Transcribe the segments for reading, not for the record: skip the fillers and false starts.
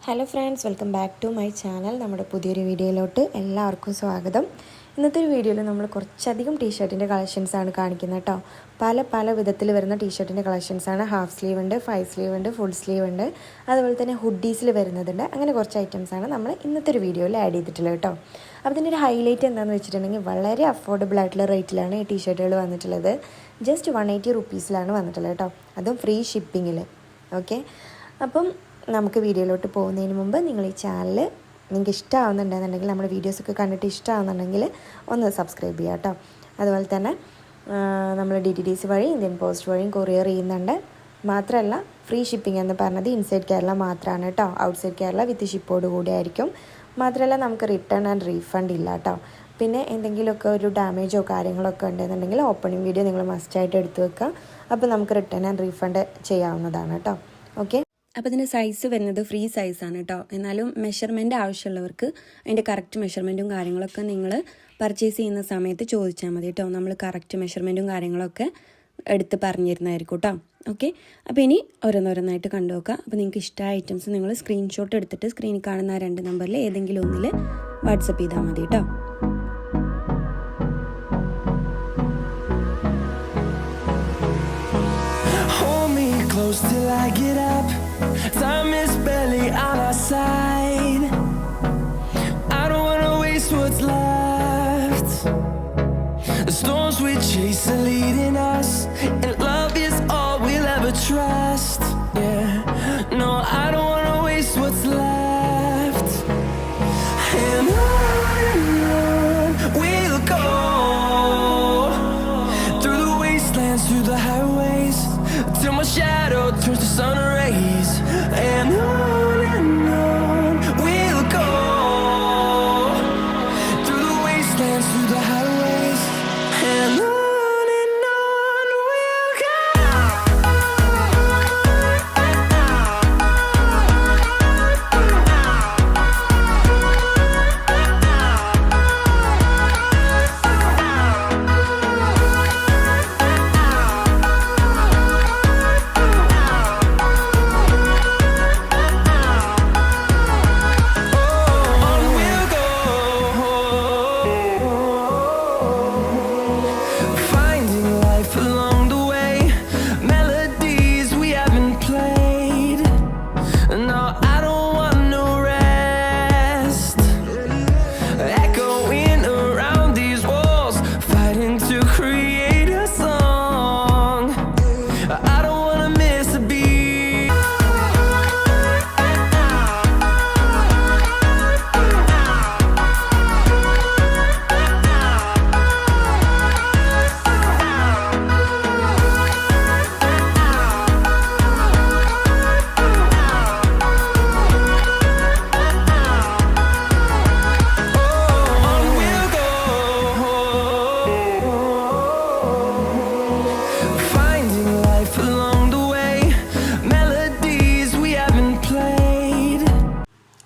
Hello friends, welcome back to my channel. നമ്മുടെ പുതിയൊരു വീഡിയോയിലോട്ട് എല്ലാവർക്കും സ്വാഗതം. ഇന്നത്തെ ഒരു വീഡിയോയിൽ നമ്മൾ കുറച്ചധികം ടീഷർട്ടിൻ്റെ കളക്ഷൻസാണ് കാണിക്കുന്നത് കേട്ടോ. പല വിധത്തിൽ വരുന്ന ടീഷർട്ടിൻ്റെ കളക്ഷൻസാണ്. ഹാഫ് സ്ലീവ് ഉണ്ട്, 5 സ്ലീവ് ഉണ്ട്, ഫുൾ സ്ലീവ് ഉണ്ട്, അതുപോലെ തന്നെ ഹുഡീസിൽ വരുന്നതുണ്ട്. അങ്ങനെ കുറച്ച് ഐറ്റംസാണ് നമ്മൾ ഇന്നത്തെ ഒരു വീഡിയോയിൽ ആഡ് ചെയ്തിട്ടുള്ളത് കേട്ടോ. അപ്പോൾ ഇതിൻ്റെ ഒരു ഹൈലൈറ്റ് എന്താണെന്ന് വെച്ചിട്ടുണ്ടെങ്കിൽ വളരെ അഫോർഡബിൾ ആയിട്ടുള്ള റേറ്റിലാണ് ഈ ടീഷർട്ടുകൾ വന്നിട്ടുള്ളത്. ജസ്റ്റ് 180 റുപ്പീസിലാണ് വന്നിട്ടുള്ളത് കേട്ടോ, അതും ഫ്രീ ഷിപ്പിങ്ങിൽ. ഓക്കെ, അപ്പം നമുക്ക് വീഡിയോയിലോട്ട് പോകുന്നതിന് മുമ്പ് നിങ്ങൾ ഈ ചാനൽ നിങ്ങൾക്ക് ഇഷ്ടമാവുന്നുണ്ടെന്നുണ്ടെങ്കിൽ, നമ്മുടെ വീഡിയോസൊക്കെ കണ്ടിട്ട് ഇഷ്ടമാവുന്നുണ്ടെങ്കിൽ ഒന്ന് സബ്സ്ക്രൈബ് ചെയ്യുക കേട്ടോ. അതുപോലെ തന്നെ നമ്മൾ DTDC വഴി, ഇന്ത്യൻ പോസ്റ്റ് വഴിയും കൊറിയർ ചെയ്യുന്നുണ്ട്. മാത്രമല്ല ഫ്രീ ഷിപ്പിംഗ് എന്ന് പറഞ്ഞത് ഇൻസൈഡ് കേരള മാത്രമാണ് കേട്ടോ. ഔട്ട്സൈഡ് കേരള വിത്ത് ഷിപ്പോട് കൂടി ആയിരിക്കും. മാത്രമല്ല നമുക്ക് റിട്ടേൺ ആൻഡ് റീഫണ്ട് ഇല്ല കേട്ടോ. പിന്നെ എന്തെങ്കിലുമൊക്കെ ഒരു ഡാമേജോ കാര്യങ്ങളൊക്കെ ഉണ്ടെന്നുണ്ടെങ്കിൽ ഓപ്പണിംഗ് വീഡിയോ നിങ്ങൾ മസ്റ്റായിട്ട് എടുത്തു വെക്കുക. അപ്പോൾ നമുക്ക് റിട്ടേൺ ആൻഡ് റീഫണ്ട് ചെയ്യാവുന്നതാണ് കേട്ടോ. ഓക്കെ, അപ്പോൾ ഇതിൻ്റെ സൈസ് വരുന്നത് ഫ്രീ സൈസാണ് കേട്ടോ. എന്നാലും മെഷർമെൻറ്റ് ആവശ്യമുള്ളവർക്ക് അതിൻ്റെ കറക്റ്റ് മെഷർമെൻറ്റും കാര്യങ്ങളൊക്കെ നിങ്ങൾ പർച്ചേസ് ചെയ്യുന്ന സമയത്ത് ചോദിച്ചാൽ മതി കേട്ടോ. നമ്മൾ കറക്റ്റ് മെഷർമെൻറ്റും കാര്യങ്ങളൊക്കെ എടുത്ത് പറഞ്ഞിരുന്നതായിരിക്കും കേട്ടോ. ഓക്കെ, അപ്പോൾ ഇനി ഓരോന്നോരോന്നായിട്ട് കണ്ടു നോക്കുക. അപ്പോൾ നിങ്ങൾക്ക് ഇഷ്ടമായ ഐറ്റംസ് നിങ്ങൾ സ്ക്രീൻഷോട്ട് എടുത്തിട്ട് സ്ക്രീനിൽ കാണുന്ന 2 നമ്പറിൽ ഏതെങ്കിലും ഒന്നിൽ വാട്സപ്പ് ചെയ്താൽ മതി കേട്ടോ. Close till I get up. Time is barely on our side. I don't wanna waste what's left. The storms we chase are leading us, and love is all we'll ever trust. Yeah, no, I don't wanna waste what's left. And on we'll go, through the wastelands, through the highways, till my shadow turns to sun rays. And on we'll go, through the wastelands, through the highways. And on we'll go.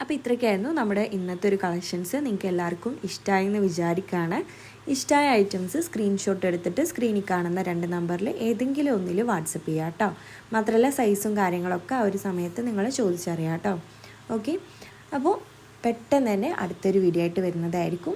അപ്പോൾ ഇത്രയൊക്കെയായിരുന്നു നമ്മുടെ ഇന്നത്തെ ഒരു collections. നിങ്ങൾക്ക് എല്ലാവർക്കും ഇഷ്ടമായെന്ന് വിചാരിക്കുകയാണ്. ഇഷ്ടമായ items screenshot എടുത്തിട്ട് സ്ക്രീനിൽ കാണുന്ന 2 നമ്പറിൽ ഏതെങ്കിലും ഒന്നിൽ വാട്സപ്പ് ചെയ്യുക കേട്ടോ. മാത്രമല്ല സൈസും കാര്യങ്ങളൊക്കെ ആ ഒരു സമയത്ത് നിങ്ങൾ ചോദിച്ചറിയാം കേട്ടോ. ഓക്കെ, അപ്പോൾ പെട്ടെന്ന് തന്നെ അടുത്തൊരു വീഡിയോ ആയിട്ട് വരുന്നതായിരിക്കും.